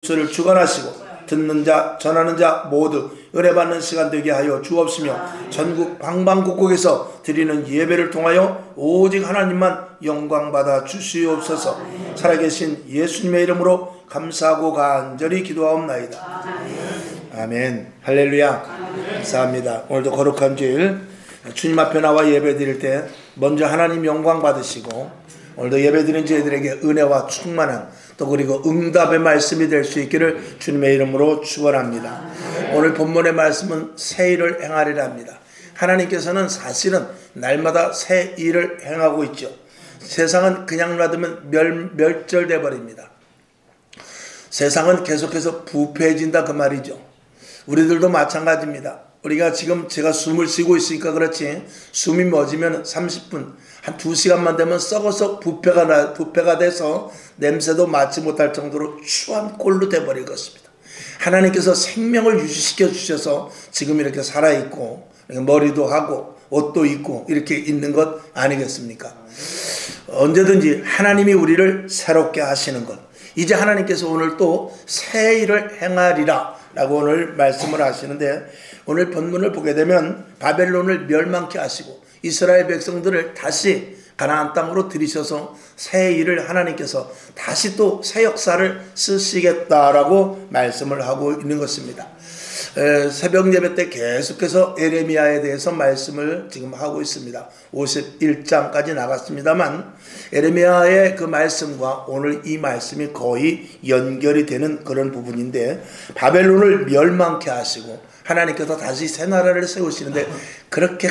소리를 주관하시고 듣는 자 전하는 자 모두 은혜 받는 시간 되게 하여 주옵시며 전국 방방곡곡에서 드리는 예배를 통하여 오직 하나님만 영광 받아 주시옵소서. 살아계신 예수님의 이름으로 감사하고 간절히 기도하옵나이다. 아멘. 할렐루야. 감사합니다. 오늘도 거룩한 주일 주님 앞에 나와 예배 드릴 때 먼저 하나님 영광 받으시고 오늘도 예배 드린 저희들에게 은혜와 충만한 또 그리고 응답의 말씀이 될 수 있기를 주님의 이름으로 축원합니다. 오늘 본문의 말씀은 새 일을 행하리라 합니다. 하나님께서는 사실은 날마다 새 일을 행하고 있죠. 세상은 그냥 놔두면 멸절돼 버립니다. 세상은 계속해서 부패해진다 그 말이죠. 우리들도 마찬가지입니다. 우리가 지금 제가 숨을 쉬고 있으니까 그렇지 숨이 멎으면 30분 한 2시간만 되면 썩어서 부패가 돼서 냄새도 맡지 못할 정도로 추한 꼴로 돼버릴 것입니다. 하나님께서 생명을 유지시켜 주셔서 지금 이렇게 살아있고 머리도 하고 옷도 입고 이렇게 있는 것 아니겠습니까? 언제든지 하나님이 우리를 새롭게 하시는 것, 이제 하나님께서 오늘 또 새 일을 행하리라 라고 오늘 말씀을 하시는데, 오늘 본문을 보게 되면 바벨론을 멸망케 하시고 이스라엘 백성들을 다시 가나안 땅으로 들이셔서 새 일을 하나님께서 다시 또 새 역사를 쓰시겠다라고 말씀을 하고 있는 것입니다. 새벽 예배 때 계속해서 에레미야에 대해서 말씀을 지금 하고 있습니다. 51장까지 나갔습니다만 에레미야의 그 말씀과 오늘 이 말씀이 거의 연결이 되는 그런 부분인데, 바벨론을 멸망케 하시고 하나님께서 다시 새 나라를 세우시는데 그렇게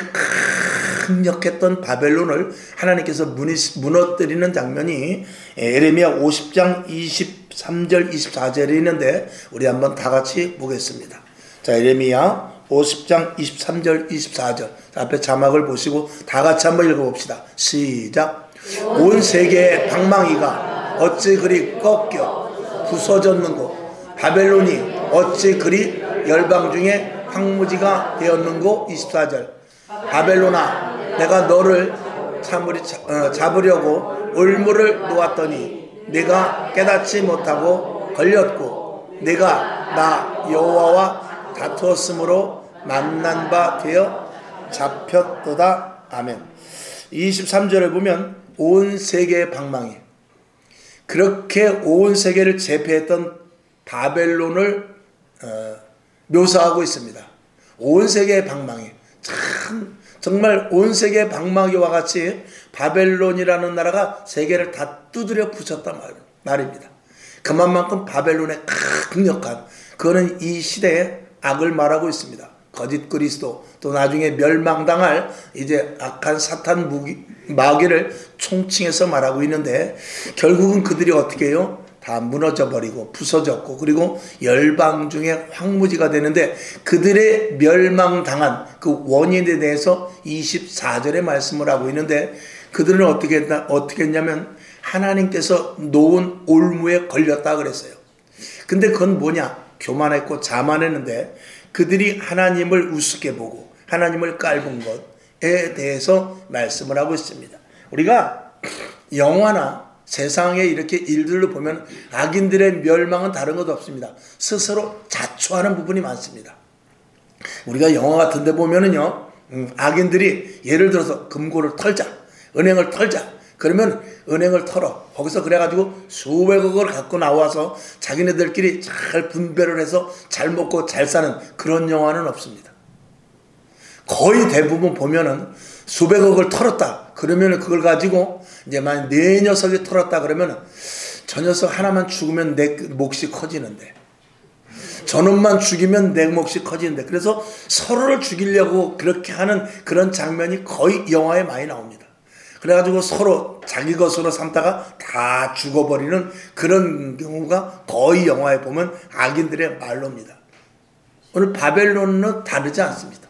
강력했던 바벨론을 하나님께서 무너뜨리는 장면이 에레미야 50장 23절 24절에 있는데 우리 한번 다 같이 보겠습니다. 자, 에레미야 50장 23절 24절 앞에 자막을 보시고 다 같이 한번 읽어봅시다. 시작. 온 세계의 방망이가 어찌 그리 꺾여 부서졌는고, 바벨론이 어찌 그리 열방 중에 황무지가 되었는고. 24절. 바벨론아, 내가 너를 잡으려고 올무를 놓았더니 내가 깨닫지 못하고 걸렸고, 내가 나 여호와와 다투었으므로 만난 바 되어 잡혔도다. 아멘. 23절에 보면 온 세계의 방망이, 그렇게 온 세계를 제패했던 바벨론을 묘사하고 있습니다. 온 세계의 방망이, 참 정말 온 세계의 방망이와 같이 바벨론이라는 나라가 세계를 다 두드려 부셨단 말입니다. 그만큼 바벨론의 강력한, 그거는 이 시대의 악을 말하고 있습니다. 거짓 그리스도, 또 나중에 멸망당할 이제 악한 사탄 마귀를 총칭해서 말하고 있는데, 결국은 그들이 어떻게 해요? 다 무너져 버리고 부서졌고, 그리고 열방 중에 황무지가 되는데, 그들의 멸망당한 그 원인에 대해서 24절에 말씀을 하고 있는데, 그들은 어떻게 했냐면 하나님께서 놓은 올무에 걸렸다 그랬어요. 근데 그건 뭐냐? 교만했고 자만했는데 그들이 하나님을 우습게 보고 하나님을 깔본 것에 대해서 말씀을 하고 있습니다. 우리가 영화나 세상에 이렇게 일들로 보면 악인들의 멸망은 다른 것 없습니다. 스스로 자초하는 부분이 많습니다. 우리가 영화 같은 데 보면은요, 악인들이 예를 들어서 금고를 털자, 은행을 털자, 그러면 은행을 털어 거기서 그래가지고 수백억을 갖고 나와서 자기네들끼리 잘 분배를 해서 잘 먹고 잘 사는 그런 영화는 없습니다. 거의 대부분 보면은 수백억을 털었다 그러면 그걸 가지고 이제 만약 네 녀석이 털었다 그러면 저 녀석 하나만 죽으면 내 몫이 커지는데, 저놈만 죽이면 내 몫이 커지는데, 그래서 서로를 죽이려고 그렇게 하는 그런 장면이 거의 영화에 많이 나옵니다. 그래가지고 서로 자기 것으로 삼다가 다 죽어버리는 그런 경우가 거의 영화에 보면 악인들의 말로입니다. 오늘 바벨론은 다르지 않습니다.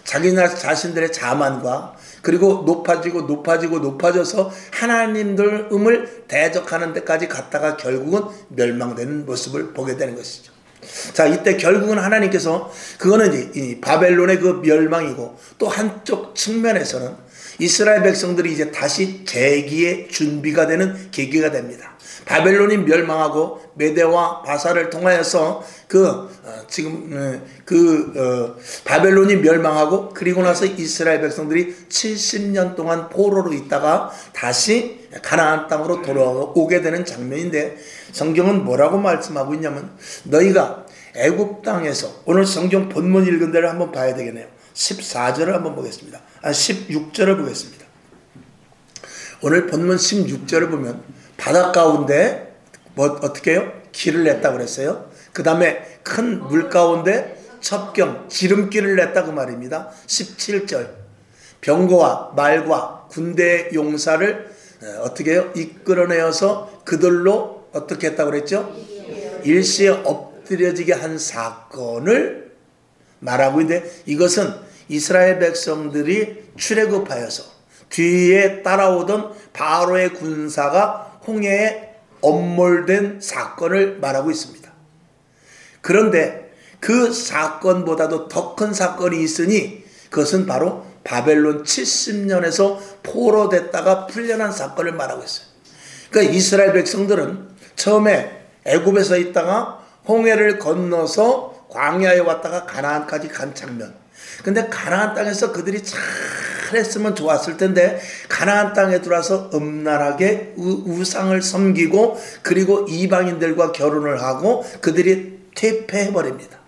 자기 자신들의 자만과 그리고 높아져서 하나님들을 대적하는 데까지 갔다가 결국은 멸망되는 모습을 보게 되는 것이죠. 자, 이때 결국은 하나님께서, 그거는 이 바벨론의 그 멸망이고, 또 한쪽 측면에서는 이스라엘 백성들이 이제 다시 재기의 준비가 되는 계기가 됩니다. 바벨론이 멸망하고 메대와 바사를 통하여서 바벨론이 멸망하고 그리고 나서 이스라엘 백성들이 70년 동안 포로로 있다가 다시 가나안 땅으로 돌아오게 되는 장면인데, 성경은 뭐라고 말씀하고 있냐면, 너희가 애굽 땅에서, 오늘 성경 본문 읽은 대로 한번 봐야 되겠네요. 14절을 한번 보겠습니다. 16절을 보겠습니다. 오늘 본문 16절을 보면 바다 가운데 어떻게 해요? 길을 냈다고 그랬어요. 그 다음에 큰 물 가운데 첩경, 지름길을 냈다 그 말입니다. 17절, 병거와 말과 군대의 용사를 어떻게 해요? 이끌어내어서 그들로 어떻게 했다고 그랬죠? 일시에 엎드려지게 한 사건을 말하고 있는데, 이것은 이스라엘 백성들이 출애굽하여서 뒤에 따라오던 바로의 군사가 홍해에 엄몰된 사건을 말하고 있습니다. 그런데 그 사건보다도 더 큰 사건이 있으니 그것은 바로 바벨론 70년에서 포로됐다가 풀려난 사건을 말하고 있어요. 그러니까 이스라엘 백성들은 처음에 애굽에서 있다가 홍해를 건너서 광야에 왔다가 가나안까지 간 장면. 근데 가나안 땅에서 그들이 잘했으면 좋았을 텐데, 가나안 땅에 들어와서 음란하게 우상을 섬기고 그리고 이방인들과 결혼을 하고 그들이 퇴폐해버립니다.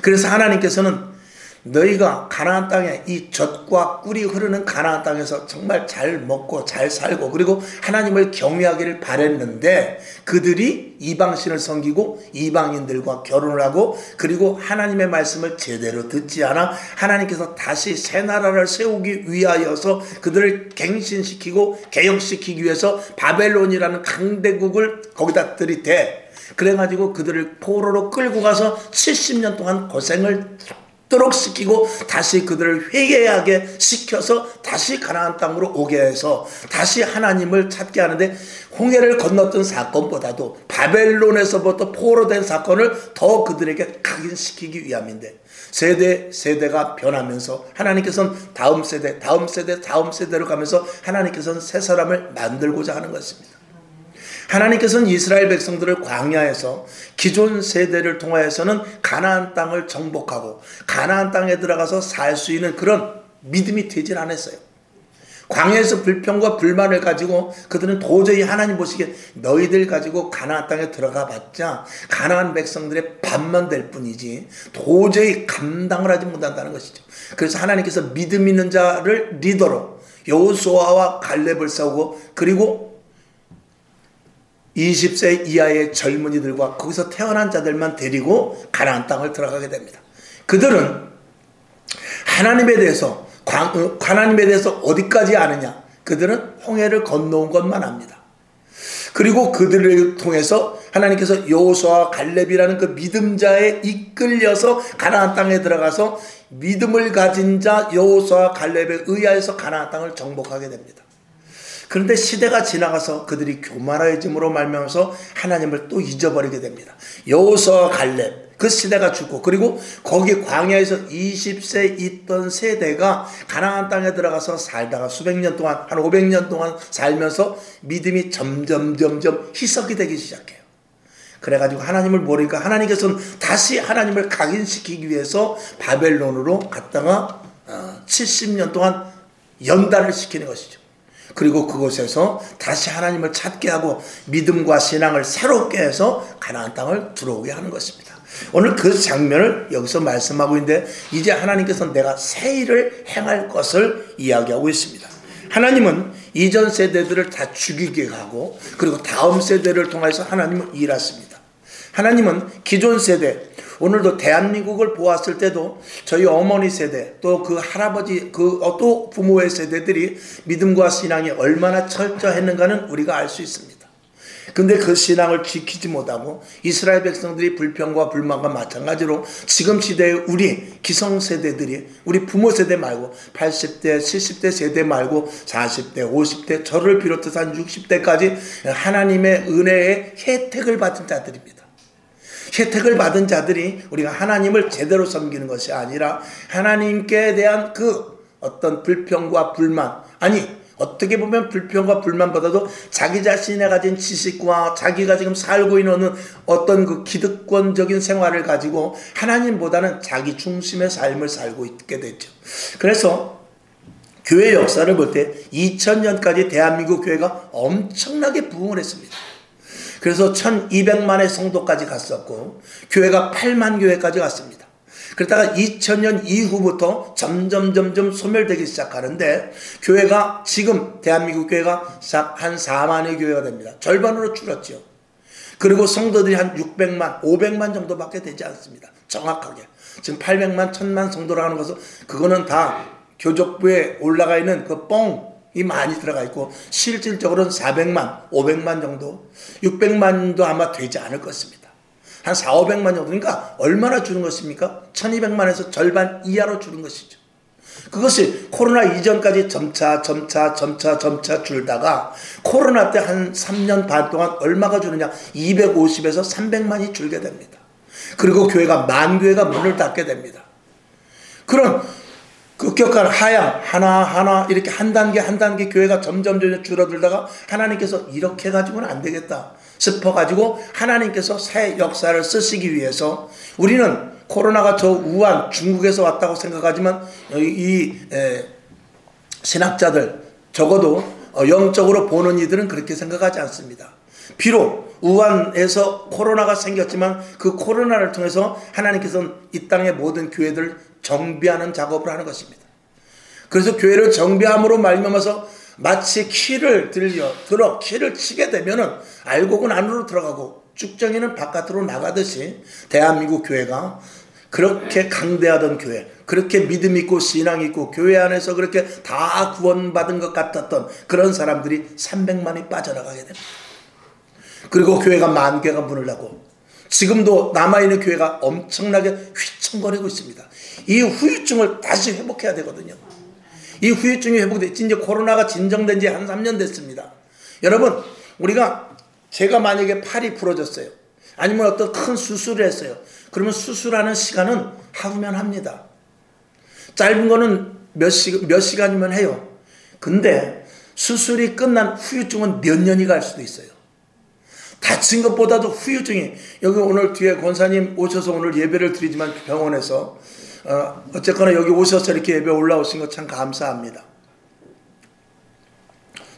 그래서 하나님께서는 너희가 가나안 땅에 이 젖과 꿀이 흐르는 가나안 땅에서 정말 잘 먹고 잘 살고 그리고 하나님을 경외하기를 바랬는데, 그들이 이방신을 섬기고 이방인들과 결혼을 하고 그리고 하나님의 말씀을 제대로 듣지 않아 하나님께서 다시 새 나라를 세우기 위하여서 그들을 갱신시키고 개혁시키기 위해서 바벨론이라는 강대국을 거기다 들이대, 그래가지고 그들을 포로로 끌고 가서 70년 동안 고생을 도록 시키고 다시 그들을 회개하게 시켜서 다시 가나안 땅으로 오게 해서 다시 하나님을 찾게 하는데, 홍해를 건넜던 사건보다도 바벨론에서부터 포로된 사건을 더 그들에게 각인시키기 위함인데, 세대가 변하면서 하나님께서는 다음 세대로 가면서 하나님께서는 새 사람을 만들고자 하는 것입니다. 하나님께서는 이스라엘 백성들을 광야에서 기존 세대를 통하여서는 가나안 땅을 정복하고 가나안 땅에 들어가서 살 수 있는 그런 믿음이 되질 않았어요. 광야에서 불평과 불만을 가지고 그들은 도저히 하나님 보시기에 너희들 가지고 가나안 땅에 들어가 봤자 가나안 백성들의 밥만 될 뿐이지 도저히 감당을 하지 못한다는 것이죠. 그래서 하나님께서 믿음 있는 자를 리더로 여호수아와 갈렙을 세우고 그리고 20세 이하의 젊은이들과 거기서 태어난 자들만 데리고 가나안 땅을 들어가게 됩니다. 그들은 하나님에 대해서 어디까지 아느냐? 그들은 홍해를 건너온 것만 압니다. 그리고 그들을 통해서 하나님께서 여호수아와 갈렙이라는 그 믿음자에 이끌려서 가나안 땅에 들어가서 믿음을 가진 자 여호수아와 갈렙에 의하여서 가나안 땅을 정복하게 됩니다. 그런데 시대가 지나가서 그들이 교만해짐으로 말미암아서 하나님을 또 잊어버리게 됩니다. 여호수아와 갈렙 그 시대가 죽고 그리고 거기 광야에서 20세 있던 세대가 가나안 땅에 들어가서 살다가 수백 년 동안 한 500년 동안 살면서 믿음이 점점 희석이 되기 시작해요. 그래가지고 하나님을 모르니까 하나님께서는 다시 하나님을 각인시키기 위해서 바벨론으로 갔다가 70년 동안 연단을 시키는 것이죠. 그리고 그곳에서 다시 하나님을 찾게 하고 믿음과 신앙을 새롭게 해서 가나안 땅을 들어오게 하는 것입니다. 오늘 그 장면을 여기서 말씀하고 있는데 이제 하나님께서 내가 새 일을 행할 것을 이야기하고 있습니다. 하나님은 이전 세대들을 다 죽이게 하고 그리고 다음 세대를 통해서 하나님은 일하십니다. 하나님은 기존 세대, 오늘도 대한민국을 보았을 때도 저희 어머니 세대 또 그 할아버지 또 부모의 세대들이 믿음과 신앙이 얼마나 철저했는가는 우리가 알 수 있습니다. 근데 그 신앙을 지키지 못하고 이스라엘 백성들이 불평과 불만과 마찬가지로 지금 시대의 우리 기성세대들이 우리 부모 세대 말고 80대 70대 세대 말고 40대 50대 저를 비롯해서 한 60대까지 하나님의 은혜의 혜택을 받은 자들입니다. 혜택을 받은 자들이 우리가 하나님을 제대로 섬기는 것이 아니라 하나님께 대한 그 어떤 불평과 불만 아니, 어떻게 보면 불평과 불만보다도 자기 자신이 가진 지식과 자기가 지금 살고 있는 어떤 그 기득권적인 생활을 가지고 하나님보다는 자기 중심의 삶을 살고 있게 됐죠. 그래서 교회 역사를 볼 때 2000년까지 대한민국 교회가 엄청나게 부흥을 했습니다. 그래서 1200만의 성도까지 갔었고 교회가 8만 교회까지 갔습니다. 그러다가 2000년 이후부터 점점 소멸되기 시작하는데 교회가 지금 대한민국 교회가 한 4만의 교회가 됩니다. 절반으로 줄었죠. 그리고 성도들이 한 600만, 500만 정도밖에 되지 않습니다. 정확하게. 지금 800만, 1000만 성도라는 것은 그거는 다 교족부에 올라가 있는 그 뻥이 많이 들어가 있고 실질적으로는 400만, 500만 정도, 600만도 아마 되지 않을 것입니다. 한 4, 500만 정도니까 얼마나 줄은 것입니까? 1200만에서 절반 이하로 줄은 것이죠. 그것이 코로나 이전까지 점차 줄다가 코로나 때 한 3년 반 동안 얼마가 주느냐? 250에서 300만이 줄게 됩니다. 그리고 교회가 만교회가 문을 닫게 됩니다. 그런 급격한 하향 하나 이렇게 한 단계 교회가 점점 줄어들다가 하나님께서 이렇게 가지고는 안 되겠다 싶어가지고 하나님께서 새 역사를 쓰시기 위해서 우리는 코로나가 저 우한 중국에서 왔다고 생각하지만 신학자들 적어도 영적으로 보는 이들은 그렇게 생각하지 않습니다. 비록 우한에서 코로나가 생겼지만 그 코로나를 통해서 하나님께서는 이 땅의 모든 교회들을 정비하는 작업을 하는 것입니다. 그래서 교회를 정비함으로 말미암아서 마치 키를 키를 치게 되면은 알곡은 안으로 들어가고 쭉정이는 바깥으로 나가듯이 대한민국 교회가 그렇게 강대하던 교회, 그렇게 믿음 있고 신앙 있고 교회 안에서 그렇게 다 구원받은 것 같았던 그런 사람들이 300만이 빠져나가게 됩니다. 그리고 교회가 만 개가 문을 닫고 지금도 남아있는 교회가 엄청나게 휘청거리고 있습니다. 이 후유증을 다시 회복해야 되거든요. 이 후유증이 회복돼 이제 코로나가 진정된 지 한 3년 됐습니다. 여러분, 제가 만약에 팔이 부러졌어요. 아니면 어떤 큰 수술을 했어요. 그러면 수술하는 시간은 하루면 합니다. 짧은 거는 몇 시간이면 해요. 근데 수술이 끝난 후유증은 몇 년이 갈 수도 있어요. 다친 것보다도 후유증이, 여기 오늘 뒤에 권사님 오셔서 오늘 예배를 드리지만 병원에서 어쨌거나 여기 오셔서 이렇게 예배 올라오신 거 참 감사합니다.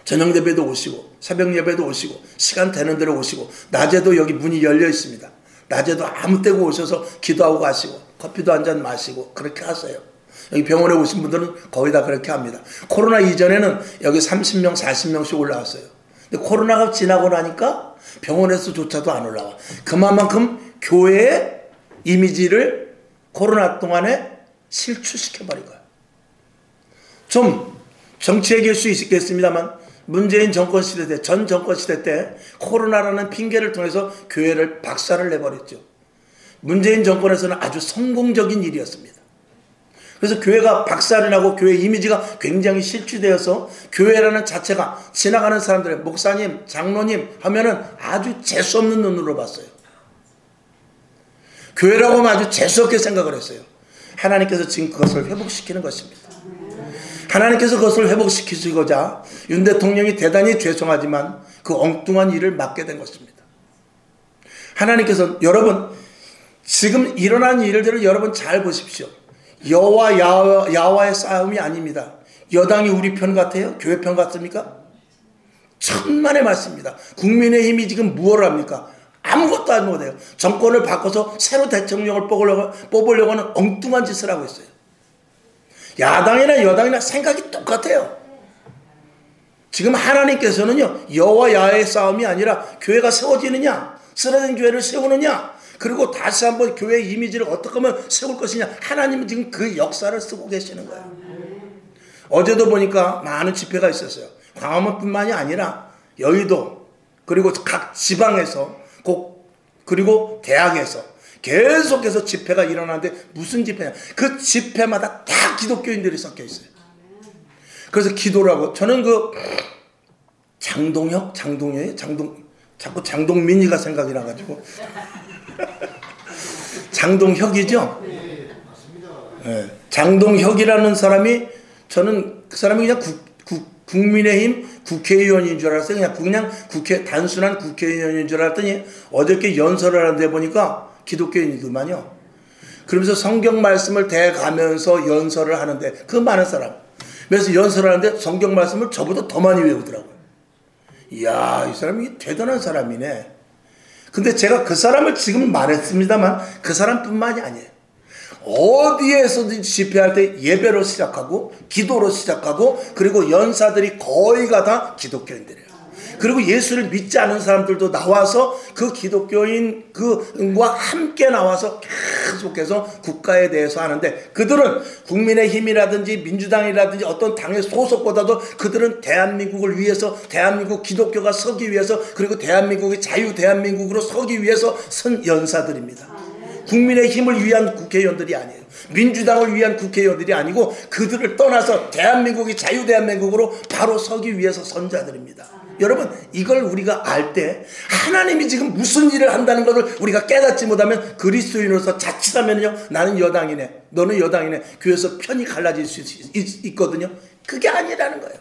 저녁 예배도 오시고 새벽 예배도 오시고 시간 되는 대로 오시고 낮에도 여기 문이 열려 있습니다. 낮에도 아무 때고 오셔서 기도하고 가시고 커피도 한 잔 마시고 그렇게 하세요. 여기 병원에 오신 분들은 거의 다 그렇게 합니다. 코로나 이전에는 여기 30명 40명씩 올라왔어요. 근데 코로나가 지나고 나니까 병원에서조차도 안 올라와. 그만큼 교회의 이미지를 코로나 동안에 실추시켜버린 거예요. 좀 정치 얘기할 수 있겠습니다만 문재인 정권 시대 때, 전 정권 시대 때 코로나라는 핑계를 통해서 교회를 박살을 내버렸죠. 문재인 정권에서는 아주 성공적인 일이었습니다. 그래서 교회가 박살이 나고 교회 이미지가 굉장히 실추되어서 교회라는 자체가 지나가는 사람들의 목사님, 장로님 하면은 아주 재수없는 눈으로 봤어요. 교회라고 하면 아주 재수없게 생각을 했어요. 하나님께서 지금 그것을 회복시키는 것입니다. 하나님께서 그것을 회복시키시고자 윤 대통령이 대단히 죄송하지만 그 엉뚱한 일을 맡게 된 것입니다. 하나님께서 여러분 지금 일어난 일들을 여러분 잘 보십시오. 여와 야와의 싸움이 아닙니다. 여당이 우리 편 같아요? 교회 편 같습니까? 천만의 말씀입니다. 국민의힘이 지금 무엇을 합니까? 아무것도 안 못해요. 정권을 바꿔서 새로 대통령을 뽑으려고 하는 엉뚱한 짓을 하고 있어요. 야당이나 여당이나 생각이 똑같아요. 지금 하나님께서는요, 여와 야의 싸움이 아니라 교회가 세워지느냐, 쓰러진 교회를 세우느냐, 그리고 다시 한번 교회의 이미지를 어떻게 하면 세울 것이냐, 하나님은 지금 그 역사를 쓰고 계시는 거예요. 어제도 보니까 많은 집회가 있었어요. 광화문뿐만이 아니라 여의도, 그리고 각 지방에서, 그리고 대학에서 계속해서 집회가 일어나는데 무슨 집회냐, 그 집회마다 다 기독교인들이 섞여 있어요. 그래서 기도를 하고, 저는 그 자꾸 장동민이가 생각이 나가지고 장동혁이죠? 네. 장동혁이라는 사람이, 저는 그 사람이 그냥 국민의힘 국회의원인 줄 알았어요. 그냥 단순한 국회의원인 줄 알았더니 어저께 연설을 하는데 보니까 기독교인이더만요. 그러면서 성경 말씀을 대가면서 연설을 하는데 그 많은 사람. 그래서 연설을 하는데 성경 말씀을 저보다 더 많이 외우더라고요. 이야, 이 사람이 대단한 사람이네. 근데 제가 그 사람을 지금 말했습니다만 그 사람뿐만이 아니에요. 어디에서든지 집회할 때 예배로 시작하고 기도로 시작하고 그리고 연사들이 거의가 다 기독교인들이에요. 그리고 예수를 믿지 않은 사람들도 나와서 그 기독교인 그와 함께 나와서 계속해서 국가에 대해서 하는데 그들은 국민의힘이라든지 민주당이라든지 어떤 당의 소속보다도 그들은 대한민국을 위해서 대한민국 기독교가 서기 위해서 그리고 대한민국의 자유 대한민국으로 서기 위해서 선 연사들입니다. 국민의힘을 위한 국회의원들이 아니에요. 민주당을 위한 국회의원들이 아니고 그들을 떠나서 대한민국이 자유 대한민국으로 바로 서기 위해서 선자들입니다. 여러분 이걸 우리가 알 때 하나님이 지금 무슨 일을 한다는 것을 우리가 깨닫지 못하면 그리스도인으로서 자칫하면요 나는 여당이네 너는 여당이네 교회에서 편이 갈라질 수 있거든요. 그게 아니라는 거예요.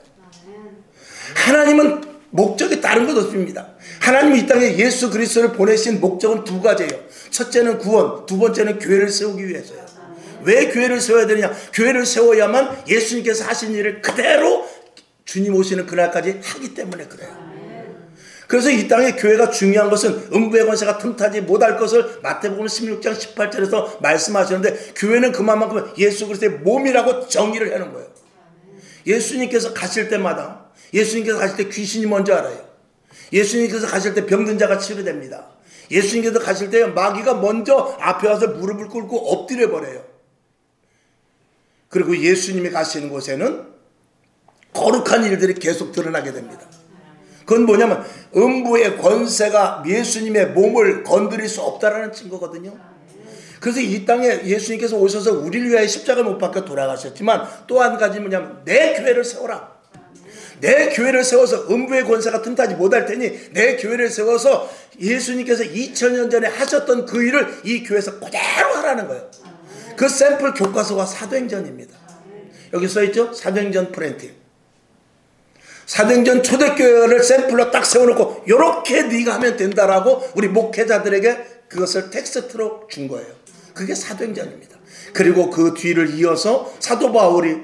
하나님은 목적이 다른 것 없습니다. 하나님이 이 땅에 예수 그리스도를 보내신 목적은 두 가지예요. 첫째는 구원, 두 번째는 교회를 세우기 위해서요. 왜 교회를 세워야 되느냐? 교회를 세워야만 예수님께서 하신 일을 그대로 주님 오시는 그날까지 하기 때문에 그래요. 그래서 이 땅에 교회가 중요한 것은 음부의 권세가 틈타지 못할 것을 마태복음 16장 18절에서 말씀하셨는데 교회는 그만큼 예수 그리스도의 몸이라고 정의를 해놓은 거예요. 예수님께서 가실 때마다 예수님께서 가실 때 귀신이 먼저 알아요. 예수님께서 가실 때 병든 자가 치료됩니다. 예수님께서 가실 때 마귀가 먼저 앞에 와서 무릎을 꿇고 엎드려 버려요. 그리고 예수님이 가시는 곳에는 거룩한 일들이 계속 드러나게 됩니다. 그건 뭐냐면 음부의 권세가 예수님의 몸을 건드릴 수 없다라는 증거거든요. 그래서 이 땅에 예수님께서 오셔서 우리를 위하여 십자가를 못 박혀 돌아가셨지만 또 한 가지 뭐냐면 내 교회를 세워라. 내 교회를 세워서 음부의 권세가 틈타지 못할 테니 내 교회를 세워서 예수님께서 2000년 전에 하셨던 그 일을 이 교회에서 그대로 하라는 거예요. 그 샘플 교과서가 사도행전입니다. 여기 써있죠? 사도행전 프렌팅. 사도행전 초대교회를 샘플로 딱 세워놓고 이렇게 네가 하면 된다라고 우리 목회자들에게 그것을 텍스트로 준 거예요. 그게 사도행전입니다. 그리고 그 뒤를 이어서 사도 바울이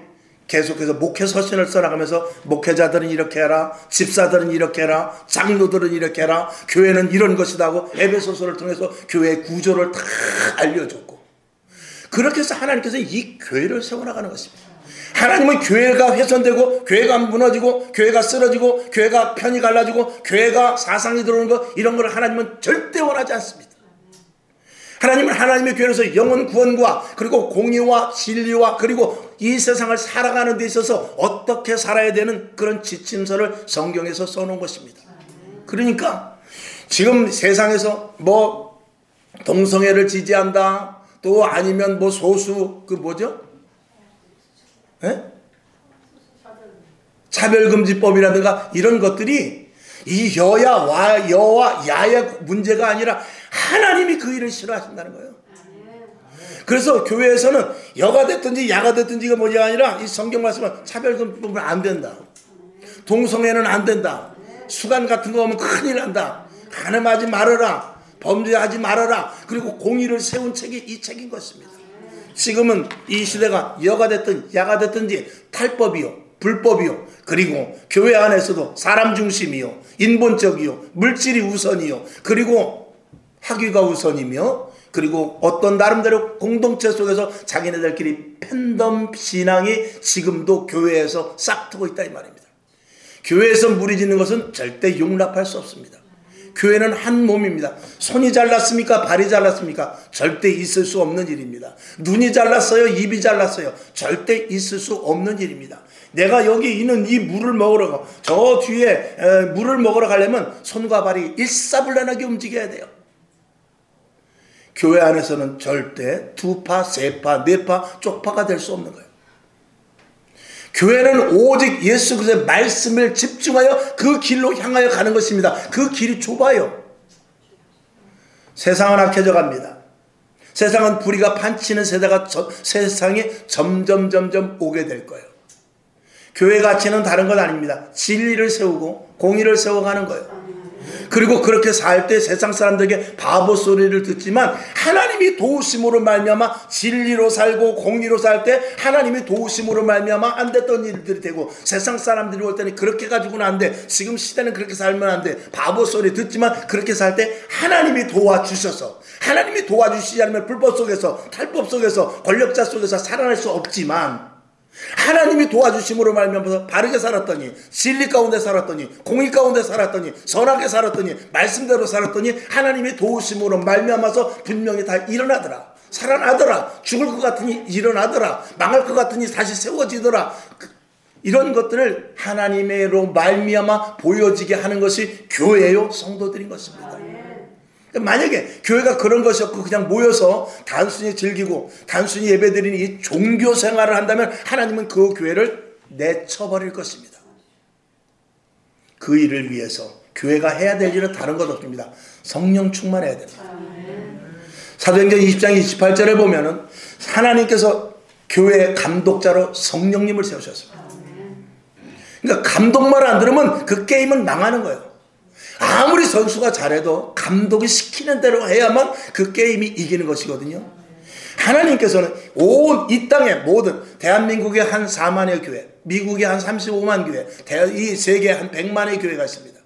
계속해서 목회 서신을 써나가면서 목회자들은 이렇게 해라, 집사들은 이렇게 해라, 장로들은 이렇게 해라, 교회는 이런 것이다 하고 에베소서를 통해서 교회의 구조를 다 알려줬고 그렇게 해서 하나님께서 이 교회를 세워나가는 것입니다. 하나님은 교회가 훼손되고 교회가 무너지고 교회가 쓰러지고 교회가 편이 갈라지고 교회가 사상이 들어오는 것 이런 걸 하나님은 절대 원하지 않습니다. 하나님은 하나님의 교회로서 영혼 구원과 그리고 공의와 진리와 그리고 이 세상을 살아가는 데 있어서 어떻게 살아야 되는 그런 지침서를 성경에서 써놓은 것입니다. 그러니까 지금 세상에서 뭐 동성애를 지지한다 또 아니면 뭐 소수 그 뭐죠? 에? 차별금지법이라든가 이런 것들이 이 여와 야의 문제가 아니라 하나님이 그 일을 싫어하신다는 거예요. 그래서 교회에서는 여가 됐든지 야가 됐든지 이거 뭐가 아니라 이 성경 말씀은 차별금지법은 안 된다. 동성애는 안 된다. 수간 같은 거 오면 큰일 난다. 간음하지 말아라. 범죄하지 말아라. 그리고 공의를 세운 책이 이 책인 것입니다. 지금은 이 시대가 여가 됐든 야가 됐든지 탈법이요 불법이요 그리고 교회 안에서도 사람 중심이요 인본적이요 물질이 우선이요 그리고 학위가 우선이며 그리고 어떤 나름대로 공동체 속에서 자기네들끼리 팬덤 신앙이 지금도 교회에서 싹트고 있다 이 말입니다. 교회에서 무리짓는 것은 절대 용납할 수 없습니다. 교회는 한 몸입니다. 손이 잘났습니까? 발이 잘났습니까? 절대 있을 수 없는 일입니다. 눈이 잘났어요? 입이 잘났어요? 절대 있을 수 없는 일입니다. 내가 여기 있는 이 물을 먹으러 저 뒤에 물을 먹으러 가려면 손과 발이 일사불란하게 움직여야 돼요. 교회 안에서는 절대 두 파, 세 파, 네 파, 쪽파가 될 수 없는 거예요. 교회는 오직 예수 그리스도의 말씀을 집중하여 그 길로 향하여 가는 것입니다. 그 길이 좁아요. 세상은 악해져 갑니다. 세상은 불의가 판치는 세대가 세상에 점점 오게 될 거예요. 교회 가치는 다른 건 아닙니다. 진리를 세우고 공의를 세워가는 거예요. 그리고 그렇게 살 때 세상 사람들에게 바보 소리를 듣지만 하나님이 도우심으로 말미암아 진리로 살고 공의로 살 때 하나님이 도우심으로 말미암아 안 됐던 일들이 되고, 세상 사람들이 올 때는 그렇게 가지고는 안 돼, 지금 시대는 그렇게 살면 안 돼, 바보 소리 듣지만 그렇게 살 때 하나님이 도와주셔서, 하나님이 도와주시지 않으면 불법 속에서, 탈법 속에서, 권력자 속에서 살아날 수 없지만 하나님이 도와주심으로 말미암아서 바르게 살았더니, 진리 가운데 살았더니, 공의 가운데 살았더니, 선하게 살았더니, 말씀대로 살았더니 하나님이 도우심으로 말미암아서 분명히 다 일어나더라, 살아나더라, 죽을 것 같으니 일어나더라, 망할 것 같으니 다시 세워지더라. 이런 것들을 하나님의로 말미암아 보여지게 하는 것이 교회요 성도들인 것입니다. 만약에 교회가 그런 것이 없고 그냥 모여서 단순히 즐기고 단순히 예배드리는 이 종교 생활을 한다면 하나님은 그 교회를 내쳐버릴 것입니다. 그 일을 위해서 교회가 해야 될 일은 다른 것 없습니다. 성령 충만해야 됩니다. 사도행전 20장 28절에 보면은 하나님께서 교회의 감독자로 성령님을 세우셨습니다. 그러니까 감독만 안 들으면 그 게임은 망하는 거예요. 아무리 선수가 잘해도 감독이 시키는 대로 해야만 그 게임이 이기는 것이거든요. 하나님께서는 온 이 땅의 모든, 대한민국의 한 4만의 교회, 미국의 한 35만 교회, 이 세계 한 100만의 교회가 있습니다.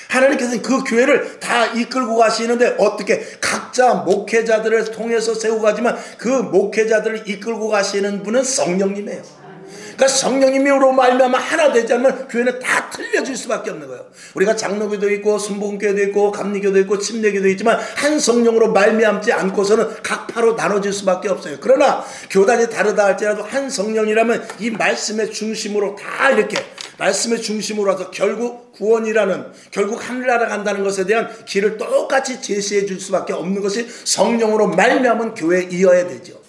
하나님께서는 그 교회를 다 이끌고 가시는데 어떻게 각자 목회자들을 통해서 세우고 가지만 그 목회자들을 이끌고 가시는 분은 성령님이에요. 그러니까 성령님으로 말미암아 하나 되지 않으면 교회는 다 틀려질 수밖에 없는 거예요. 우리가 장로교도 있고 순복음교회도 있고 감리교도 있고 침례교도 있지만 한 성령으로 말미암지 않고서는 각파로 나눠질 수밖에 없어요. 그러나 교단이 다르다 할지라도 한 성령이라면 이 말씀의 중심으로 다 이렇게 말씀의 중심으로 와서 결국 구원이라는, 결국 하늘나라 간다는 것에 대한 길을 똑같이 제시해 줄 수밖에 없는 것이 성령으로 말미암은 교회에 이어야 되죠.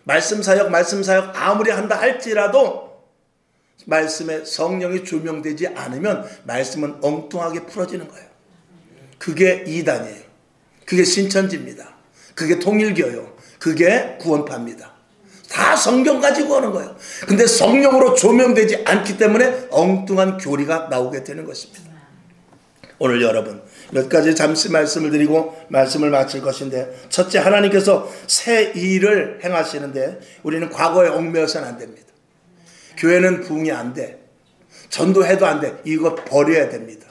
말씀사역 아무리 한다 할지라도 말씀에 성령이 조명되지 않으면 말씀은 엉뚱하게 풀어지는 거예요. 그게 이단이에요. 그게 신천지입니다. 그게 통일교요. 그게 구원파입니다. 다 성경 가지고 하는 거예요. 근데 성령으로 조명되지 않기 때문에 엉뚱한 교리가 나오게 되는 것입니다. 오늘 여러분 몇 가지 잠시 말씀을 드리고 말씀을 마칠 것인데, 첫째, 하나님께서 새 일을 행하시는데 우리는 과거에 얽매여서는 안 됩니다. 교회는 부흥이 안 돼, 전도해도 안 돼. 이거 버려야 됩니다.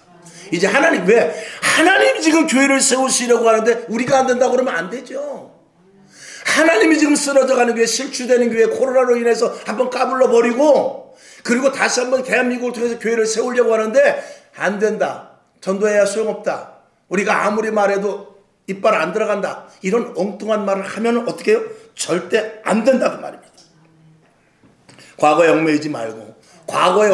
이제 하나님, 왜? 하나님이 지금 교회를 세우시려고 하는데 우리가 안 된다고 그러면 안 되죠. 하나님이 지금 쓰러져가는 교회, 실추되는 교회, 코로나로 인해서 한번 까불러 버리고 그리고 다시 한번 대한민국을 통해서 교회를 세우려고 하는데 안 된다, 전도해야 소용없다, 우리가 아무리 말해도 이빨 안 들어간다, 이런 엉뚱한 말을 하면 어떻게 해요? 절대 안 된다고 말입니다. 과거에 얽매이지 말고, 과거에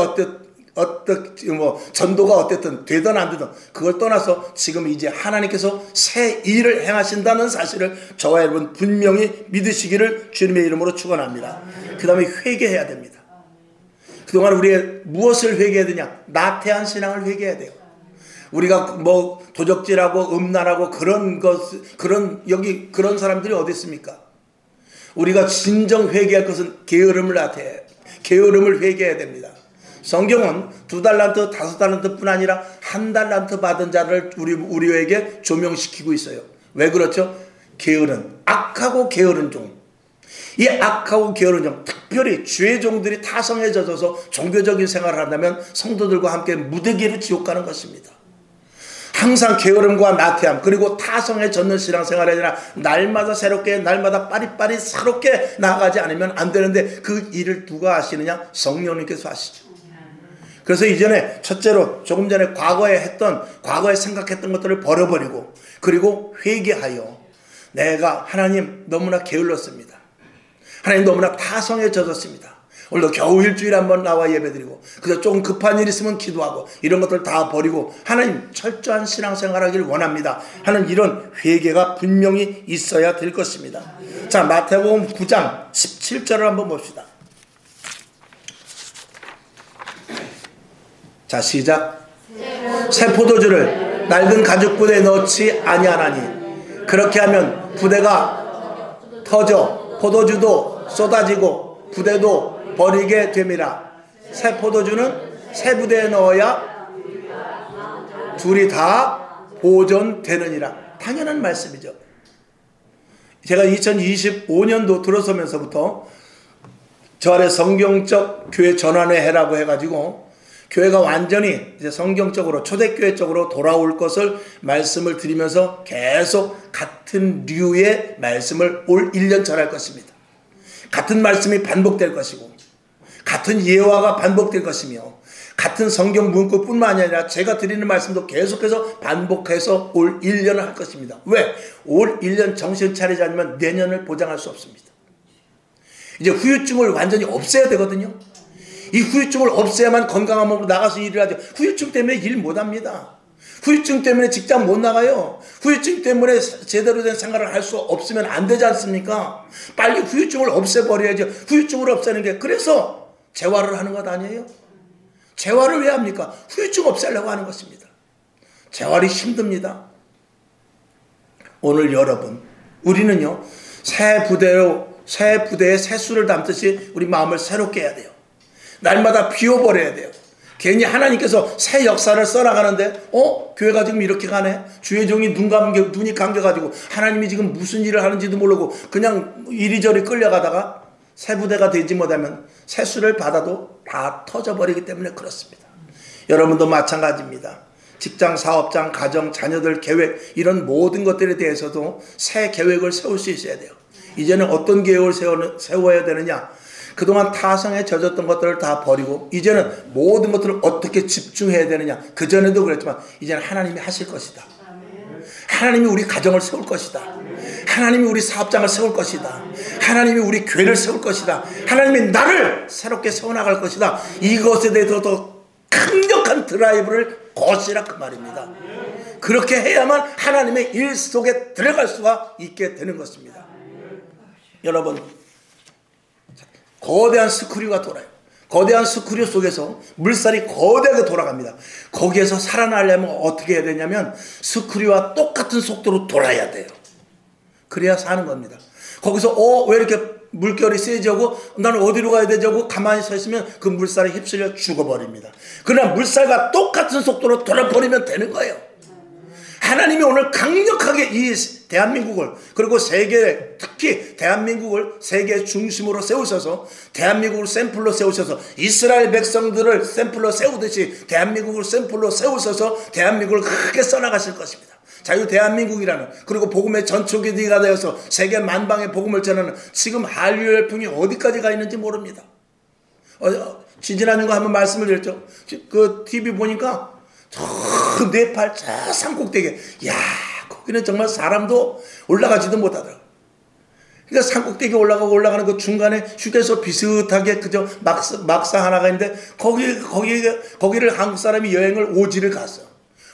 전도가 어땠든 되든 안 되든 그걸 떠나서 지금 이제 하나님께서 새 일을 행하신다는 사실을 저와 여러분 분명히 믿으시기를 주님의 이름으로 축원합니다. 그 다음에 회개해야 됩니다. 그동안 우리가 무엇을 회개해야 되냐? 나태한 신앙을 회개해야 돼요. 우리가 뭐 도적질하고 음란하고 그런 사람들이 어디 있습니까? 우리가 진정 회개할 것은 게으름을 회개해야 됩니다. 성경은 2달란트, 5달란트 뿐 아니라 1달란트 받은 자를 우리에게 조명시키고 있어요. 왜 그렇죠? 게으른, 악하고 게으른 종. 이 악하고 게으른 종, 특별히 주의 종들이 타성에 젖어서 종교적인 생활을 한다면 성도들과 함께 무대기로 지옥 가는 것입니다. 항상 게으름과 나태함, 그리고 타성에 젖는 신앙생활이 아니라 날마다 새롭게, 날마다 빠릿빠릿 새롭게 나아가지 않으면 안 되는데 그 일을 누가 하시느냐? 성령님께서 하시죠. 그래서 이전에 첫째로 조금 전에 과거에 생각했던 것들을 버려버리고, 그리고 회개하여 내가 하나님 너무나 게을렀습니다. 하나님 너무나 타성에 젖었습니다. 오늘도 겨우 일주일에 한번 나와 예배드리고 그래서 조금 급한 일 있으면 기도하고 이런 것들 다 버리고 하나님 철저한 신앙생활 하기를 원합니다 하는 이런 회개가 분명히 있어야 될 것입니다. 자, 마태복음 9장 17절을 한번 봅시다. 자, 시작. 새 포도주를 낡은 가죽 부대에 넣지 아니하나니 그렇게 하면 부대가 터져 포도주도 쏟아지고 부대도 버리게 됨이라. 새 포도주는 새 부대에 넣어야 둘이 다 보존되느니라. 당연한 말씀이죠. 제가 2025년도 들어서면서부터 저 아래 성경적 교회 전환회 해라고 해가지고 교회가 완전히 이제 성경적으로 초대교회 쪽으로 돌아올 것을 말씀을 드리면서 계속 같은 류의 말씀을 올 1년 전할 것입니다. 같은 말씀이 반복될 것이고 같은 예화가 반복될 것이며 같은 성경 문구뿐만 아니라 제가 드리는 말씀도 계속해서 반복해서 올 1년을 할 것입니다. 왜? 올 1년 정신 차리지 않으면 내년을 보장할 수 없습니다. 이제 후유증을 완전히 없애야 되거든요. 이 후유증을 없애야만 건강한 몸으로 나가서 일을 하죠. 후유증 때문에 일 못합니다. 후유증 때문에 직장 못 나가요. 후유증 때문에 제대로 된 생활을 할 수 없으면 안 되지 않습니까? 빨리 후유증을 없애버려야죠. 후유증을 없애는 게 그래서 재활을 하는 것 아니에요? 재활을 왜 합니까? 후유증 없애려고 하는 것입니다. 재활이 힘듭니다. 오늘 여러분, 우리는요, 새 부대에 새 술을 담듯이 우리 마음을 새롭게 해야 돼요. 날마다 비워버려야 돼요. 괜히 하나님께서 새 역사를 써나가는데 교회가 지금 이렇게 가네. 주의 종이 눈이 감겨가지고 하나님이 지금 무슨 일을 하는지도 모르고 그냥 이리저리 끌려가다가 새 부대가 되지 못하면 새 술을 받아도 다 터져버리기 때문에 그렇습니다. 여러분도 마찬가지입니다. 직장, 사업장, 가정, 자녀들 계획 이런 모든 것들에 대해서도 새 계획을 세울 수 있어야 돼요. 이제는 어떤 계획을 세워야 되느냐. 그동안 타성에 젖었던 것들을 다 버리고 이제는 모든 것들을 어떻게 집중해야 되느냐. 그전에도 그랬지만 이제는 하나님이 하실 것이다. 하나님이 우리 가정을 세울 것이다. 하나님이 우리 사업장을 세울 것이다. 하나님이 우리 교회를 세울 것이다. 하나님이 나를 새롭게 세워나갈 것이다. 이것에 대해서 더 강력한 드라이브를 거시라 그 말입니다. 그렇게 해야만 하나님의 일 속에 들어갈 수가 있게 되는 것입니다. 여러분, 거대한 스크류가 돌아요. 거대한 스크류 속에서 물살이 거대하게 돌아갑니다. 거기에서 살아나려면 어떻게 해야 되냐면 스크류와 똑같은 속도로 돌아야 돼요. 그래야 사는 겁니다. 거기서 왜 이렇게 물결이 세지고 나는 어디로 가야 되자고 가만히 서 있으면 그 물살에 휩쓸려 죽어버립니다. 그러나 물살과 똑같은 속도로 돌아버리면 되는 거예요. 하나님이 오늘 강력하게 이 대한민국을 그리고 세계 특히 대한민국을 세계 중심으로 세우셔서 대한민국을 샘플로 세우셔서 이스라엘 백성들을 샘플로 세우듯이 대한민국을 샘플로 세우셔서 대한민국을 크게 써나가실 것입니다. 자유 대한민국이라는 그리고 복음의 전초기지가 되어서 세계 만방의 복음을 전하는 지금 한류 열풍이 어디까지 가 있는지 모릅니다. 지지난주가 한번 말씀을 드렸죠. 그 TV 보니까 저 네팔 저 산꼭대기에 거기는 정말 사람도 올라가지도 못하더라고요. 그러니까 산꼭대기에 올라가는 그 중간에 휴게소 비슷하게 그저 막사 하나가 있는데 거기를 한국 사람이 여행을 오지를 갔어.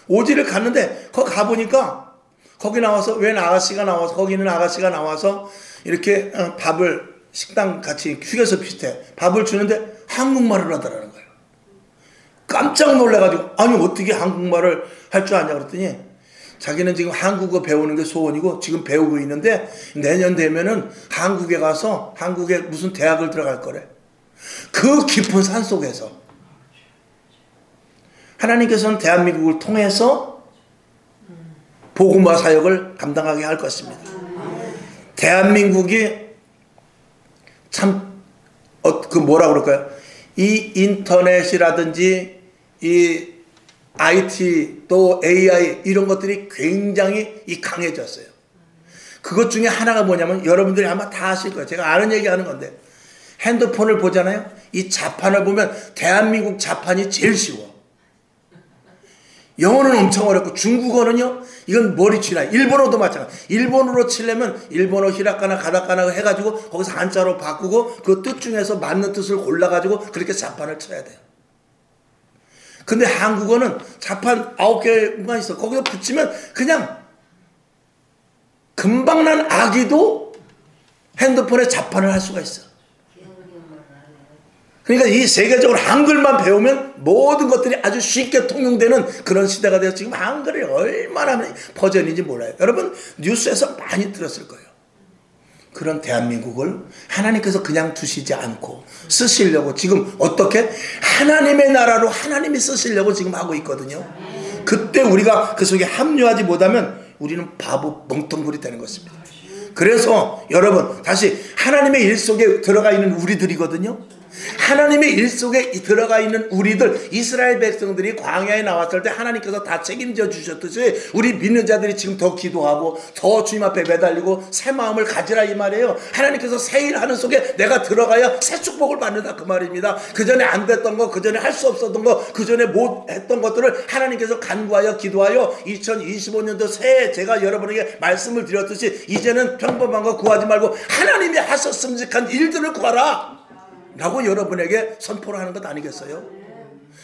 오지를 갔는데 거기 가보니까 거기 나와서 거기 있는 아가씨가 나와서 이렇게 밥을 식당 같이 휴게소 비슷해 밥을 주는데 한국말을 하더라는 거예요. 깜짝 놀라가지고 아니 어떻게 한국말을 할 줄 아냐 그랬더니 자기는 지금 한국어 배우는 게 소원이고 지금 배우고 있는데 내년 되면은 한국에 가서 한국에 무슨 대학을 들어갈 거래. 그 깊은 산 속에서 하나님께서는 대한민국을 통해서 복음화 사역을 감당하게 할 것입니다. 대한민국이 참 뭐라 그럴까요? 이 인터넷이라든지 이 IT 또 AI 이런 것들이 굉장히 강해졌어요. 그것 중에 하나가 뭐냐면 여러분들이 아마 다 아실 거예요. 제가 아는 얘기 하는 건데 핸드폰을 보잖아요. 이 자판을 보면 대한민국 자판이 제일 쉬워. 영어는 엄청 어렵고 중국어는요 이건 머리치라. 일본어도 마찬가지. 일본어로 치려면 일본어 히라카나 가다카나 해가지고 거기서 한자로 바꾸고 그 뜻 중에서 맞는 뜻을 골라가지고 그렇게 자판을 쳐야 돼요. 근데 한국어는 자판 9개만 있어. 거기서 붙이면 그냥 금방 난 아기도 핸드폰에 자판을 할 수가 있어. 그러니까 이 세계적으로 한글만 배우면 모든 것들이 아주 쉽게 통용되는 그런 시대가 되어서 지금 한글이 얼마나 버전인지 몰라요. 여러분 뉴스에서 많이 들었을 거예요. 그런 대한민국을 하나님께서 그냥 두시지 않고 쓰시려고 지금 어떻게? 하나님의 나라로 하나님이 쓰시려고 지금 하고 있거든요. 그때 우리가 그 속에 합류하지 못하면 우리는 바보 멍텅구리 되는 것입니다. 그래서 여러분 다시 하나님의 일 속에 들어가 있는 우리들이거든요. 하나님의 일 속에 들어가 있는 우리들, 이스라엘 백성들이 광야에 나왔을 때 하나님께서 다 책임져 주셨듯이 우리 믿는 자들이 지금 더 기도하고 더 주님 앞에 매달리고 새 마음을 가지라 이 말이에요. 하나님께서 새 일하는 속에 내가 들어가야 새 축복을 받는다 그 말입니다. 그 전에 안 됐던 거, 그 전에 할 수 없었던 거, 그 전에 못 했던 것들을 하나님께서 간구하여 기도하여 2025년도 새해 제가 여러분에게 말씀을 드렸듯이 이제는 평범한 거 구하지 말고 하나님이 하셨음직한 일들을 구하라 라고 여러분에게 선포를 하는 것 아니겠어요?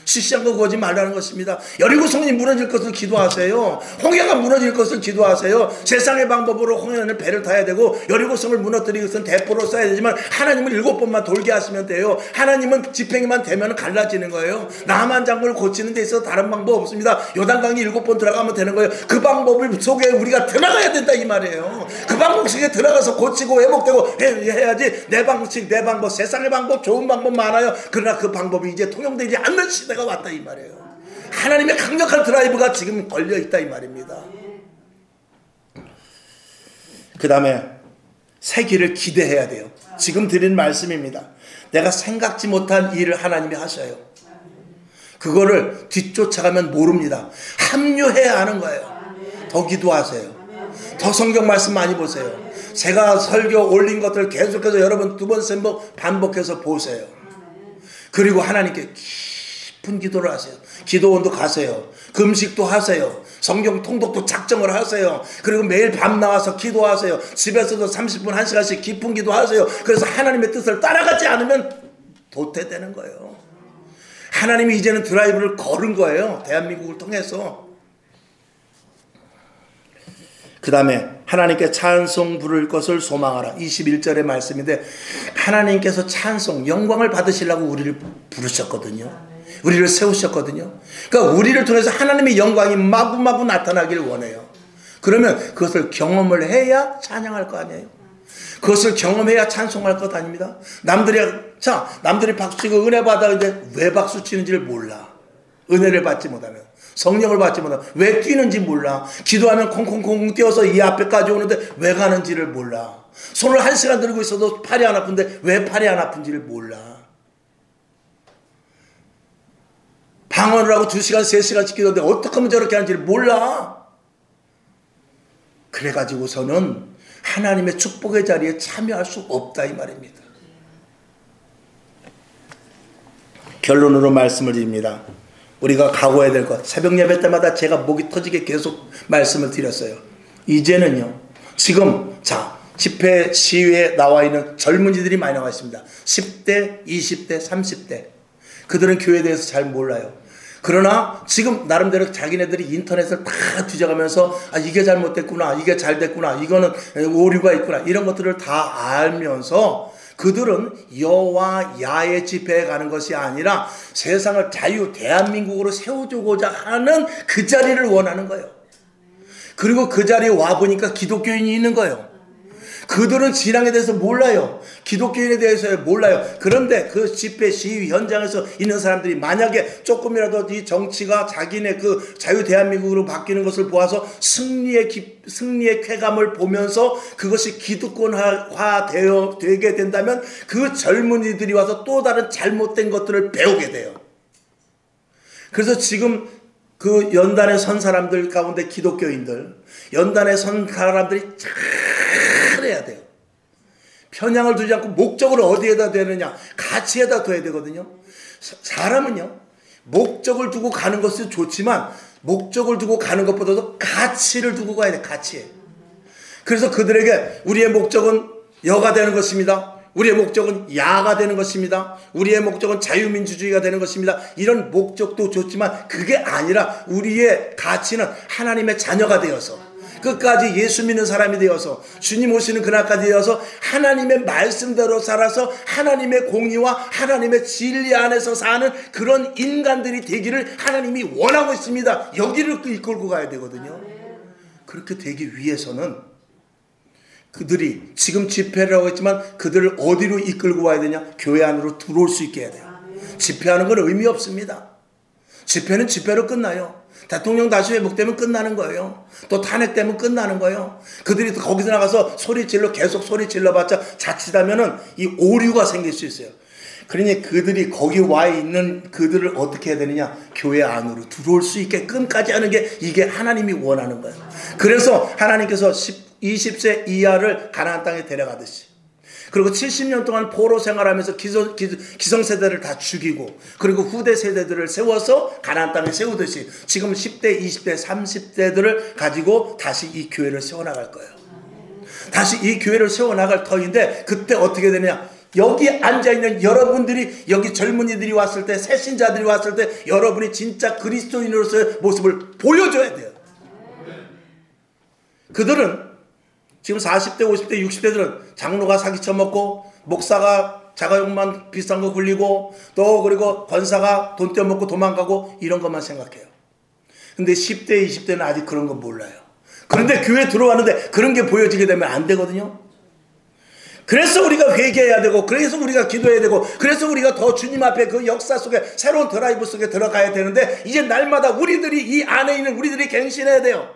시시한 거 구하지 말라는 것입니다. 여리고 성이 무너질 것을 기도하세요. 홍해가 무너질 것을 기도하세요. 세상의 방법으로 홍해는 배를 타야 되고 여리고 성을 무너뜨리기 위해서는 대포로 써야 되지만 하나님은 7번만 돌게 하시면 돼요. 하나님은 지팡이만 되면 갈라지는 거예요. 나만 장군을 고치는 데 있어서 다른 방법 없습니다. 요단강이 7번 들어가면 되는 거예요. 그 방법을 속에 우리가 들어가야 된다 이 말이에요. 그 방법 속에 들어가서 고치고 회복되고 해야지. 내 방식 내 방법 세상의 방법 좋은 방법 많아요. 그러나 그 방법이 이제 통용되지 않는 시대가 왔다 이 말이에요. 하나님의 강력한 드라이브가 지금 걸려있다 이 말입니다. 그 다음에 새 길을 기대해야 돼요. 지금 드린 말씀입니다. 내가 생각지 못한 일을 하나님이 하셔요. 그거를 뒤쫓아가면 모릅니다. 합류해야 하는 거예요. 더 기도하세요. 더 성경 말씀 많이 보세요. 제가 설교 올린 것들 계속해서 여러분 2번 3번 반복해서 보세요. 그리고 하나님께 깊은 기도를 하세요. 기도원도 가세요. 금식도 하세요. 성경 통독도 작정을 하세요. 그리고 매일 밤 나와서 기도하세요. 집에서도 30분 1시간씩 깊은 기도하세요. 그래서 하나님의 뜻을 따라가지 않으면 도태되는 거예요. 하나님이 이제는 드라이브를 걸은 거예요. 대한민국을 통해서. 그 다음에 하나님께 찬송 부를 것을 소망하라. 21절의 말씀인데 하나님께서 찬송 영광을 받으시려고 우리를 부르셨거든요. 우리를 세우셨거든요. 그러니까 우리를 통해서 하나님의 영광이 마구마구 나타나길 원해요. 그러면 그것을 경험을 해야 찬양할 거 아니에요. 그것을 경험해야 찬송할 것 아닙니다. 남들이 박수치고 은혜 받았는데 왜 박수 치는지를 몰라. 은혜를 받지 못하면, 성령을 받지 못하면 왜 뛰는지 몰라. 기도하면 콩콩콩 뛰어서 이 앞에까지 오는데 왜 가는지를 몰라. 손을 1시간 들고 있어도 팔이 안 아픈데 왜 팔이 안 아픈지를 몰라. 방언을 하고 2시간 3시간씩 기도하는데 어떻게 하면 저렇게 하는지를 몰라. 그래가지고서는 하나님의 축복의 자리에 참여할 수 없다 이 말입니다. 결론으로 말씀을 드립니다. 우리가 각오해야 될 것, 새벽 예배 때마다 제가 목이 터지게 계속 말씀을 드렸어요. 이제는요, 지금 집회 시위에 나와 있는 젊은이들이 많이 나와 있습니다. 10대, 20대, 30대. 그들은 교회에 대해서 잘 몰라요. 그러나 지금 나름대로 자기네들이 인터넷을 다 뒤져가면서 이게 잘못됐구나, 이게 잘 됐구나, 이거는 오류가 있구나, 이런 것들을 다 알면서 그들은 여와 야의 집회에 가는 것이 아니라 세상을 대한민국으로 세워주고자 하는 그 자리를 원하는 거예요. 그리고 그 자리에 와보니까 기독교인이 있는 거예요. 그들은 신앙에 대해서 몰라요. 기독교인에 대해서 몰라요. 그런데 그 집회 시위 현장에서 있는 사람들이 만약에 조금이라도 이 정치가 자기네 그 자유 대한민국으로 바뀌는 것을 보아서 승리의 쾌감을 보면서 그것이 기득권화 되게 된다면 그 젊은이들이 와서 또 다른 잘못된 것들을 배우게 돼요. 그래서 지금 그 연단에 선 사람들 가운데 기독교인들, 연단에 선 사람들이 잘해야 돼요. 편향을 두지 않고 목적을 어디에다 되느냐, 가치에다 둬야 되거든요. 사람은요, 목적을 두고 가는 것은 좋지만 목적을 두고 가는 것보다도 가치를 두고 가야 돼. 가치. 그래서 그들에게 우리의 목적은 여가 되는 것입니다. 우리의 목적은 야가 되는 것입니다. 우리의 목적은 자유민주주의가 되는 것입니다. 이런 목적도 좋지만 그게 아니라 우리의 가치는 하나님의 자녀가 되어서 끝까지 예수 믿는 사람이 되어서 주님 오시는 그날까지 되어서 하나님의 말씀대로 살아서 하나님의 공의와 하나님의 진리 안에서 사는 그런 인간들이 되기를 하나님이 원하고 있습니다. 여기를 이끌고 가야 되거든요. 그렇게 되기 위해서는 그들이 지금 집회라고 했지만 그들을 어디로 이끌고 와야 되냐? 교회 안으로 들어올 수 있게 해야 돼요. 집회하는 건 의미 없습니다. 집회는 집회로 끝나요. 대통령 다시 회복되면 끝나는 거예요. 또 탄핵되면 끝나는 거예요. 그들이 거기서 나가서 계속 소리 질러봤자 자칫하면은 이 오류가 생길 수 있어요. 그러니 그들이 거기 와 있는 그들을 어떻게 해야 되느냐? 교회 안으로 들어올 수 있게끔까지 하는 게 이게 하나님이 원하는 거예요. 그래서 하나님께서 20세 이하를 가나안 땅에 데려가듯이, 그리고 70년 동안 포로 생활하면서 기성세대를 다 죽이고, 그리고 후대 세대들을 세워서 가나안 땅에 세우듯이 지금 10대, 20대, 30대들을 가지고 다시 이 교회를 세워나갈 거예요. 다시 이 교회를 세워나갈 터인데, 그때 어떻게 되냐? 여기 앉아있는 여러분들이, 여기 젊은이들이 왔을 때, 새신자들이 왔을 때 여러분이 진짜 그리스도인으로서의 모습을 보여줘야 돼요. 그들은 지금 40대, 50대, 60대들은 장로가 사기 쳐먹고, 목사가 자가용만 비싼 거 굴리고, 또 그리고 권사가 돈 떼어먹고 도망가고, 이런 것만 생각해요. 근데 10대, 20대는 아직 그런 거 몰라요. 그런데 교회 들어왔는데 그런 게 보여지게 되면 안 되거든요. 그래서 우리가 회개해야 되고, 그래서 우리가 기도해야 되고, 그래서 우리가 더 주님 앞에 그 역사 속에, 새로운 드라이브 속에 들어가야 되는데, 이제 날마다 우리들이, 이 안에 있는 우리들이 갱신해야 돼요.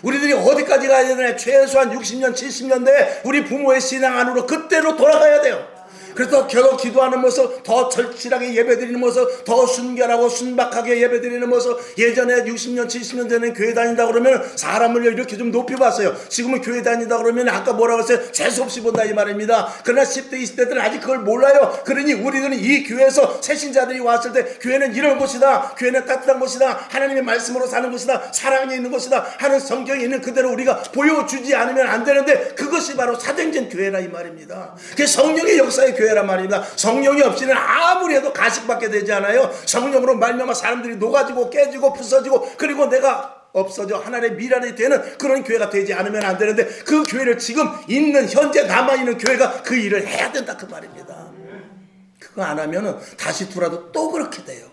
우리들이 어디까지 가야 되냐? 최소한 60년, 70년 대에 우리 부모의 신앙 안으로 그때로 돌아가야 돼요. 그래서 계속 기도하는 모습, 더 절실하게 예배드리는 모습, 더 순결하고 순박하게 예배드리는 모습. 예전에 60년, 70년 전에 교회 다닌다 그러면 사람을 이렇게 좀 높이 봤어요. 지금은 교회 다닌다 그러면 아까 뭐라고 했어요? 재수없이 본다 이 말입니다. 그러나 10대, 20대들은 아직 그걸 몰라요. 그러니 우리들은 이 교회에서 새신자들이 왔을 때 교회는 이런 곳이다, 교회는 따뜻한 곳이다, 하나님의 말씀으로 사는 곳이다, 사랑이 있는 곳이다 하는 성경에 있는 그대로 우리가 보여주지 않으면 안 되는데, 그것이 바로 사도행전 교회라 이 말입니다. 그게 성령의 역사의 교회란 말입니다. 성령이 없이는 아무리 해도 가식받게 되지 않아요. 성령으로 말미암아 사람들이 녹아지고 깨지고 부서지고, 그리고 내가 없어져 하나님의 미랄이 되는 그런 교회가 되지 않으면 안 되는데, 그 교회를 지금 있는 현재 남아있는 교회가 그 일을 해야 된다 그 말입니다. 그거 안 하면은 다시 돌아도 또 그렇게 돼요.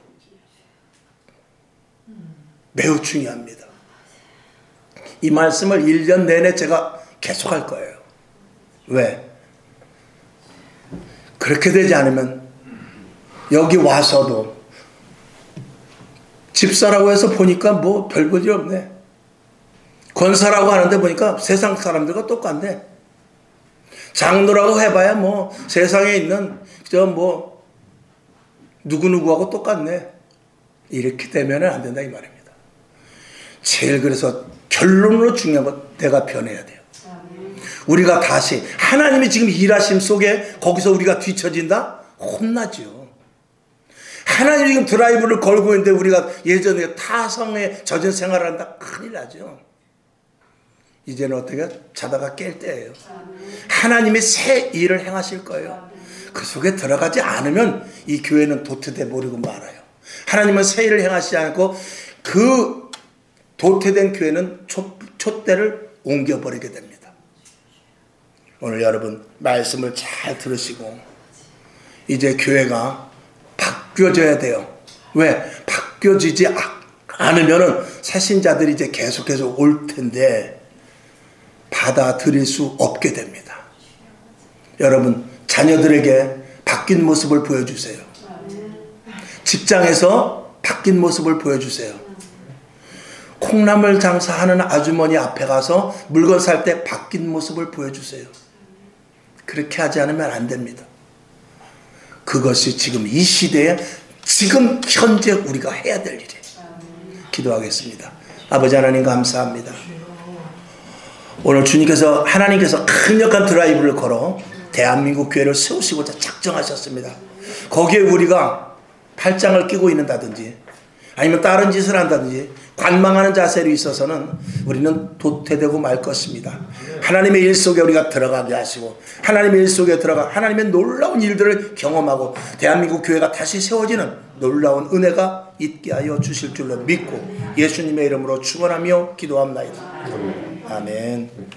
매우 중요합니다. 이 말씀을 1년 내내 제가 계속할 거예요. 왜? 그렇게 되지 않으면 여기 와서도 집사라고 해서 보니까 뭐 별 볼일 없네. 권사라고 하는데 보니까 세상 사람들과 똑같네. 장로라고 해봐야 뭐 세상에 있는 저 뭐 누구누구하고 똑같네. 이렇게 되면 안 된다 이 말입니다. 제일 그래서 결론으로 중요한 건 내가 변해야 돼요. 우리가 다시 하나님이 지금 일하심 속에 거기서 우리가 뒤처진다? 혼나죠. 하나님이 지금 드라이브를 걸고 있는데 우리가 예전에 타성에 젖은 생활을 한다? 큰일 나죠. 이제는 어떻게 자다가 깰 때예요. 하나님이 새 일을 행하실 거예요. 그 속에 들어가지 않으면 이 교회는 도태돼 버리고 말아요. 하나님은 새 일을 행하시지 않고 그 도태된 교회는 촛대를 옮겨버리게 됩니다. 오늘 여러분 말씀을 잘 들으시고 이제 교회가 바뀌어져야 돼요. 왜? 바뀌어지지 않으면 새신자들이 이제 계속해서 올 텐데 받아들일 수 없게 됩니다. 여러분 자녀들에게 바뀐 모습을 보여주세요. 직장에서 바뀐 모습을 보여주세요. 콩나물 장사하는 아주머니 앞에 가서 물건 살 때 바뀐 모습을 보여주세요. 그렇게 하지 않으면 안 됩니다. 그것이 지금 이 시대에 지금 현재 우리가 해야 될 일이에요. 기도하겠습니다. 아버지 하나님 감사합니다. 오늘 주님께서 하나님께서 강력한 드라이브를 걸어 대한민국 교회를 세우시고자 작정하셨습니다. 거기에 우리가 팔짱을 끼고 있는다든지 아니면 다른 짓을 한다든지 관망하는 자세로 있어서는 우리는 도태되고 말 것입니다. 하나님의 일 속에 우리가 들어가게 하시고 하나님의 일 속에 들어가 하나님의 놀라운 일들을 경험하고 대한민국 교회가 다시 세워지는 놀라운 은혜가 있게 하여 주실 줄로 믿고 예수님의 이름으로 축원하며 기도합나이다. 아멘.